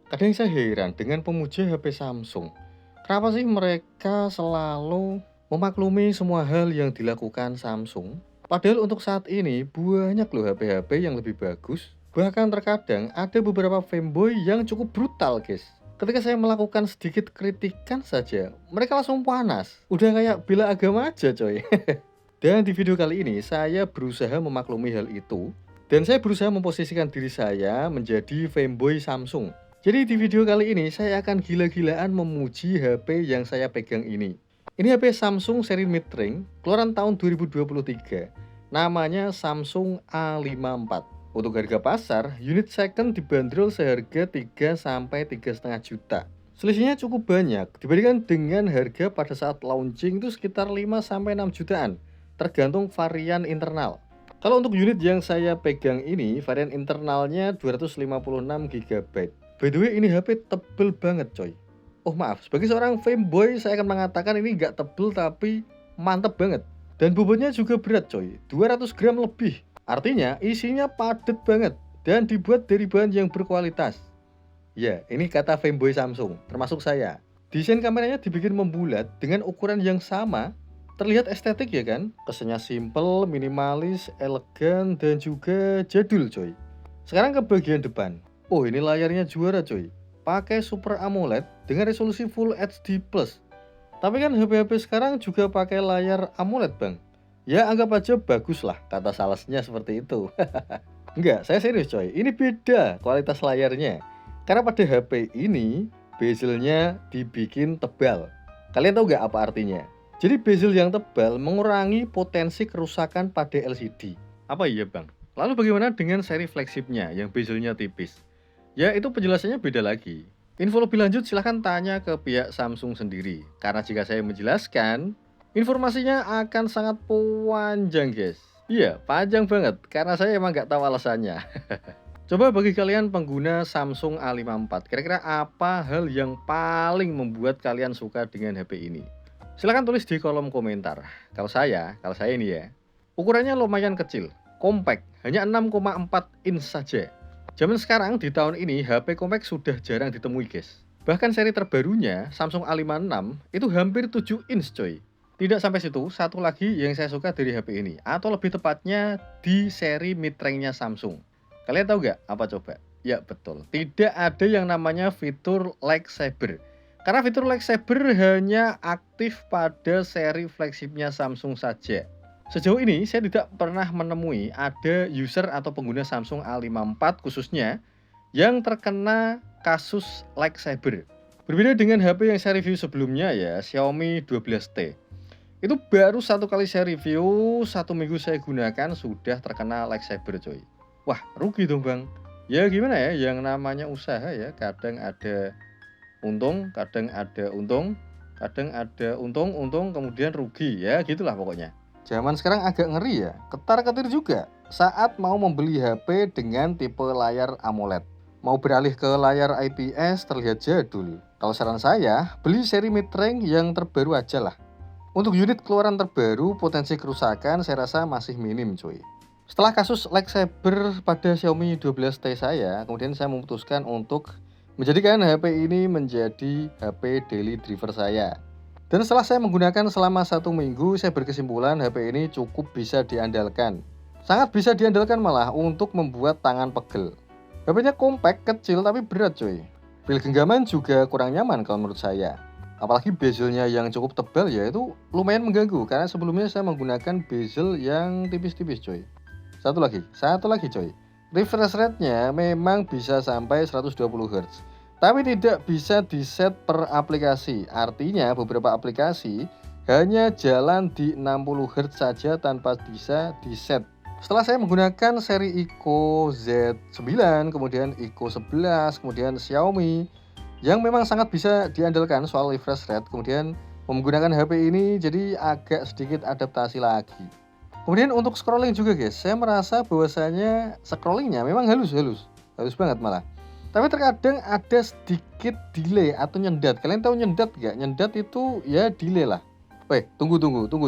Kadang saya heran dengan pemuja HP Samsung. Kenapa sih mereka selalu memaklumi semua hal yang dilakukan Samsung? Padahal untuk saat ini banyak loh HP-HP yang lebih bagus. Bahkan terkadang ada beberapa fanboy yang cukup brutal guys. Ketika saya melakukan sedikit kritikan saja, mereka langsung panas. Udah kayak bela agama aja coy. Dan di video kali ini saya berusaha memaklumi hal itu. Dan saya berusaha memposisikan diri saya menjadi fanboy Samsung. Jadi di video kali ini saya akan gila-gilaan memuji HP yang saya pegang ini. Ini HP Samsung seri mid-range keluaran tahun 2023. Namanya Samsung A54. Untuk harga pasar, unit second dibanderol seharga 3 sampai 3,5 juta. Selisihnya cukup banyak dibandingkan dengan harga pada saat launching itu sekitar 5 sampai 6 jutaan, tergantung varian internal. Kalau untuk unit yang saya pegang ini, varian internalnya 256 GB. By the way, ini HP tebel banget coy. Oh maaf, sebagai seorang fanboy saya akan mengatakan ini nggak tebel tapi mantep banget. Dan bobotnya juga berat coy, 200 gram lebih. Artinya isinya padat banget dan dibuat dari bahan yang berkualitas. Ya, ini kata fanboy Samsung, termasuk saya. Desain kameranya dibikin membulat dengan ukuran yang sama. Terlihat estetik ya kan? Kesannya simple, minimalis, elegan, dan juga jadul coy. Sekarang ke bagian depan. Oh, ini layarnya juara coy. Pakai Super AMOLED dengan resolusi Full HD+. Tapi kan HP-HP sekarang juga pakai layar AMOLED bang. Ya anggap aja bagus lah, kata salesnya seperti itu. Enggak, saya serius coy. Ini beda kualitas layarnya. Karena pada HP ini bezelnya dibikin tebal. Kalian tahu nggak apa artinya? Jadi bezel yang tebal mengurangi potensi kerusakan pada LCD. Apa iya bang? Lalu bagaimana dengan seri flagshipnya yang bezelnya tipis? Ya itu penjelasannya beda lagi. Info lebih lanjut silahkan tanya ke pihak Samsung sendiri. Karena jika saya menjelaskan, informasinya akan sangat panjang guys. Iya, panjang banget karena saya emang nggak tahu alasannya. Coba bagi kalian pengguna Samsung A54, kira-kira apa hal yang paling membuat kalian suka dengan HP ini? Silahkan tulis di kolom komentar. Kalau saya ini ya, ukurannya lumayan kecil, compact, hanya 6,4 inch saja. Zaman sekarang di tahun ini HP compact sudah jarang ditemui guys. Bahkan seri terbarunya Samsung A56 itu hampir 7 inch coy. Tidak sampai situ, satu lagi yang saya suka dari HP ini, atau lebih tepatnya di seri mid-range-nya Samsung. Kalian tahu nggak apa coba? Ya betul, tidak ada yang namanya fitur lightsaber. Karena fitur lightsaber hanya aktif pada seri flagshipnya Samsung saja. Sejauh ini saya tidak pernah menemui ada user atau pengguna Samsung A54 khususnya yang terkena kasus lightsaber. Berbeda dengan HP yang saya review sebelumnya ya, Xiaomi 12T. Itu baru satu kali saya review, 1 minggu saya gunakan sudah terkena lightsaber coy. Wah rugi dong bang. Ya gimana ya, yang namanya usaha ya, kadang ada untung, kadang ada untung, kemudian rugi ya gitulah pokoknya. Zaman sekarang agak ngeri ya, ketar-ketir juga saat mau membeli HP dengan tipe layar AMOLED. Mau beralih ke layar IPS terlihat jadul. Kalau saran saya, beli seri mid-range yang terbaru aja lah. Untuk unit keluaran terbaru, potensi kerusakan saya rasa masih minim cuy. Setelah kasus lightsaber pada Xiaomi 12T saya, kemudian saya memutuskan untuk menjadikan HP ini menjadi HP daily driver saya. Dan setelah saya menggunakan selama 1 minggu, saya berkesimpulan HP ini cukup bisa diandalkan. Sangat bisa diandalkan malah untuk membuat tangan pegel. HP-nya compact, kecil tapi berat cuy. Feel genggaman juga kurang nyaman kalau menurut saya. Apalagi bezelnya yang cukup tebal ya itu lumayan mengganggu karena sebelumnya saya menggunakan bezel yang tipis-tipis coy. Satu lagi coy. Refresh rate-nya memang bisa sampai 120 Hz. Tapi tidak bisa di-set per aplikasi. Artinya beberapa aplikasi hanya jalan di 60 Hz saja tanpa bisa di-set. Setelah saya menggunakan seri Eco Z9, kemudian Eco 11, kemudian Xiaomi yang memang sangat bisa diandalkan soal refresh rate, kemudian menggunakan HP ini jadi agak sedikit adaptasi lagi. Kemudian untuk scrolling juga guys, saya merasa bahwasanya scrollingnya memang halus banget malah. Tapi terkadang ada sedikit delay atau nyendat. Kalian tahu nyendat nggak? Nyendat itu ya delay lah. Weh, tunggu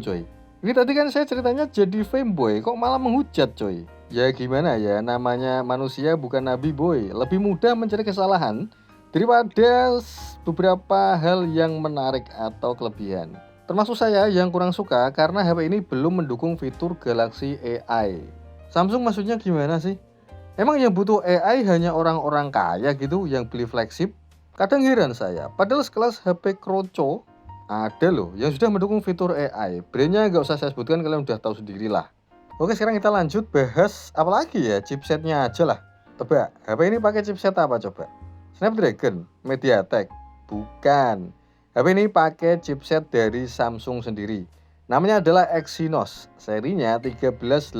coy. Ini tadi kan saya ceritanya jadi fanboy, kok malah menghujat coy. Ya gimana ya, namanya manusia bukan nabi boy. Lebih mudah mencari kesalahan Daripada beberapa hal yang menarik atau kelebihan. Termasuk saya yang kurang suka karena HP ini belum mendukung fitur Galaxy AI. Samsung maksudnya gimana sih? Emang yang butuh AI hanya orang-orang kaya gitu yang beli flagship? Kadang heran saya, padahal sekelas HP Kroco ada loh yang sudah mendukung fitur AI. Brandnya nggak usah saya sebutkan, kalian udah tahu sendiri lah. Oke, sekarang kita lanjut bahas apa lagi ya, chipsetnya aja lah. Tebak, HP ini pakai chipset apa coba? Snapdragon, MediaTek? Bukan. HP ini pakai chipset dari Samsung sendiri. Namanya adalah Exynos, serinya 1380.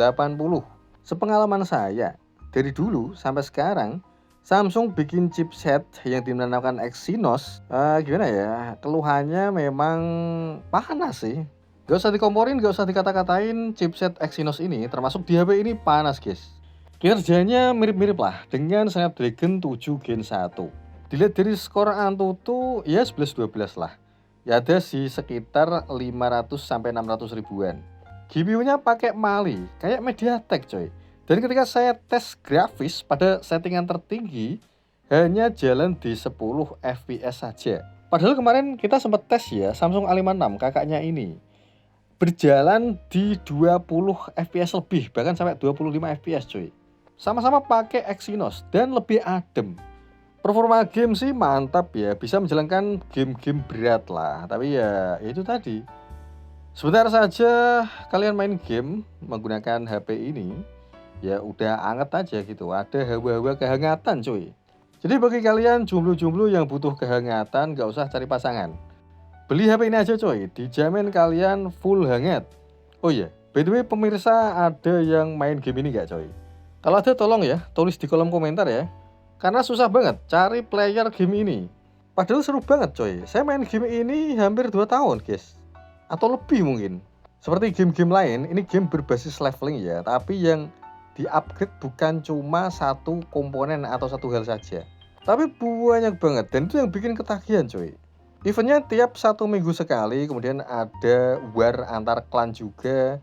Sepengalaman saya, dari dulu sampai sekarang, Samsung bikin chipset yang dinamakan Exynos, gimana ya, keluhannya memang panas sih. Gak usah dikomporin, gak usah dikata-katain, chipset Exynos ini termasuk di HP ini panas guys. Kinerjanya mirip-mirip lah dengan Snapdragon 7 Gen 1. Dilihat dari skor Antutu ya 11-12 lah. Ya ada sih sekitar 500 sampai 600 ribuan. GPU-nya pakai Mali, kayak MediaTek coy. Dan ketika saya tes grafis pada settingan tertinggi, hanya jalan di 10 fps saja. Padahal kemarin kita sempat tes ya Samsung A56 kakaknya ini. Berjalan di 20 fps lebih, bahkan sampai 25 fps coy. Sama-sama pakai Exynos dan lebih adem. Performa game sih mantap ya, bisa menjalankan game-game berat lah. Tapi ya itu tadi, sebentar saja kalian main game menggunakan HP ini, ya udah anget aja gitu, ada hawa-hawa kehangatan cuy. Jadi bagi kalian jomblo-jomblo yang butuh kehangatan, gak usah cari pasangan. Beli HP ini aja coy, dijamin kalian full hangat. Oh iya, by the way pemirsa, ada yang main game ini gak coy? Kalau ada tolong ya, tulis di kolom komentar ya. Karena susah banget cari player game ini. Padahal seru banget coy, saya main game ini hampir 2 tahun guys. Atau lebih mungkin. Seperti game-game lain, ini game berbasis leveling ya, tapi yang di-upgrade bukan cuma satu komponen atau satu hal saja, tapi banyak banget, dan itu yang bikin ketagihan coy. Eventnya tiap 1 minggu sekali, kemudian ada war antar klan juga.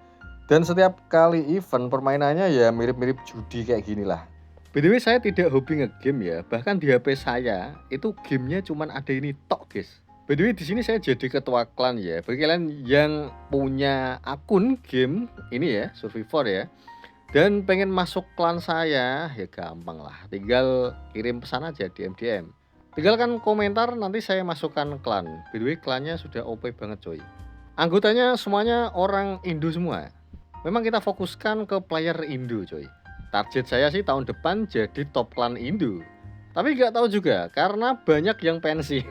Dan setiap kali event permainannya ya mirip-mirip judi kayak gini lah. By the way, saya tidak hobi ngegame ya, bahkan di HP saya itu gamenya cuma ada ini tok guys. By the way, di sini saya jadi ketua klan ya. Bagi kalian yang punya akun game ini ya, Survivor ya, dan pengen masuk klan saya, ya gampang lah. Tinggal kirim pesan aja di DM. Tinggalkan komentar, nanti saya masukkan klan. By the way, klannya sudah OP banget coy. Anggotanya semuanya orang Indo semua. Memang kita fokuskan ke player Indo coy. Target saya sih tahun depan jadi top klan Indo. Tapi nggak tahu juga, karena banyak yang pensi.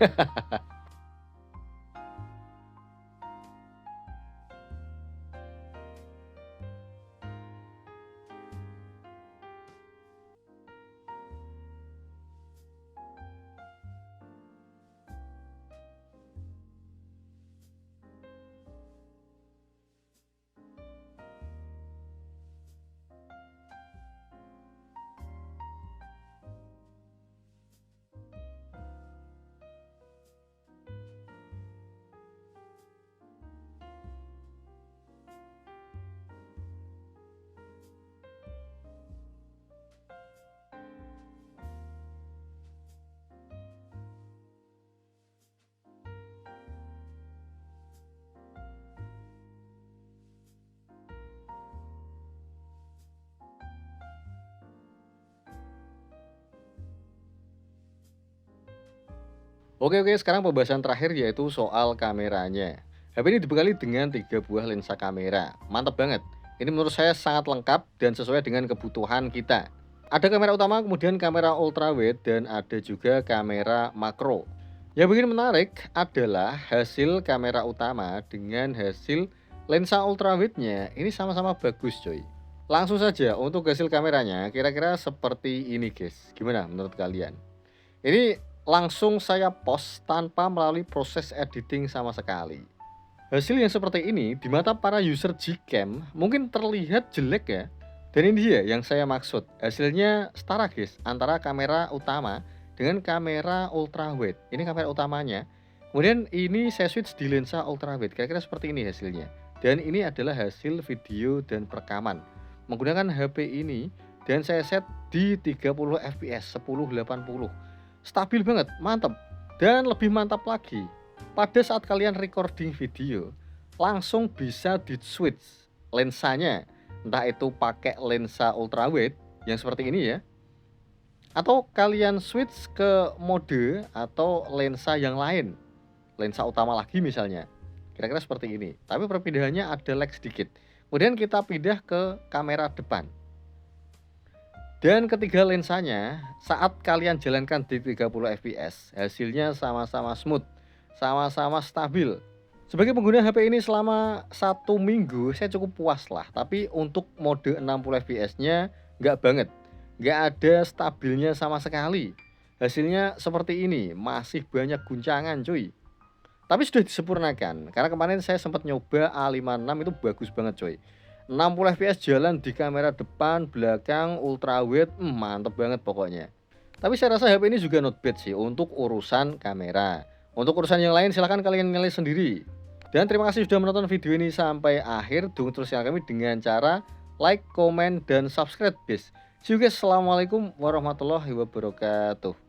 Oke, sekarang pembahasan terakhir yaitu soal kameranya. HP ini dibekali dengan 3 buah lensa kamera. Mantap banget. Ini menurut saya sangat lengkap dan sesuai dengan kebutuhan kita. Ada kamera utama, kemudian kamera ultrawide, dan ada juga kamera makro. Yang bikin menarik adalah hasil kamera utama dengan hasil lensa ultrawide-nya ini sama-sama bagus coy. Langsung saja untuk hasil kameranya kira-kira seperti ini guys. Gimana menurut kalian? Ini langsung saya post tanpa melalui proses editing sama sekali. Hasil yang seperti ini di mata para user Gcam mungkin terlihat jelek ya. Dan ini dia yang saya maksud. Hasilnya setara guys antara kamera utama dengan kamera ultrawide. Ini kamera utamanya. Kemudian ini saya switch di lensa ultrawide. Kira-kira seperti ini hasilnya. Dan ini adalah hasil video dan perekaman menggunakan HP ini, dan saya set di 30 fps 1080. stabil banget, mantap. Dan lebih mantap lagi, pada saat kalian recording video, langsung bisa di switch lensanya. Entah itu pakai lensa ultrawide yang seperti ini ya, atau kalian switch ke mode atau lensa yang lain, lensa utama lagi misalnya. Kira-kira seperti ini. Tapi perpindahannya ada lag sedikit. Kemudian kita pindah ke kamera depan. Dan ketiga lensanya, saat kalian jalankan di 30 fps, hasilnya sama-sama smooth, sama-sama stabil. Sebagai pengguna HP ini selama 1 minggu, saya cukup puas lah. Tapi untuk mode 60 fps-nya nggak banget. Nggak ada stabilnya sama sekali. Hasilnya seperti ini, masih banyak guncangan cuy. Tapi sudah disempurnakan, karena kemarin saya sempat nyoba A56 itu bagus banget coy. 60 fps jalan di kamera depan, belakang, ultrawide, mantep banget pokoknya. Tapi saya rasa HP ini juga not bad sih untuk urusan kamera. Untuk urusan yang lain silahkan kalian nilai sendiri. Dan terima kasih sudah menonton video ini sampai akhir. Dukung terus channel kami dengan cara like, komen, dan subscribe guys. See you guys, assalamualaikum warahmatullahi wabarakatuh.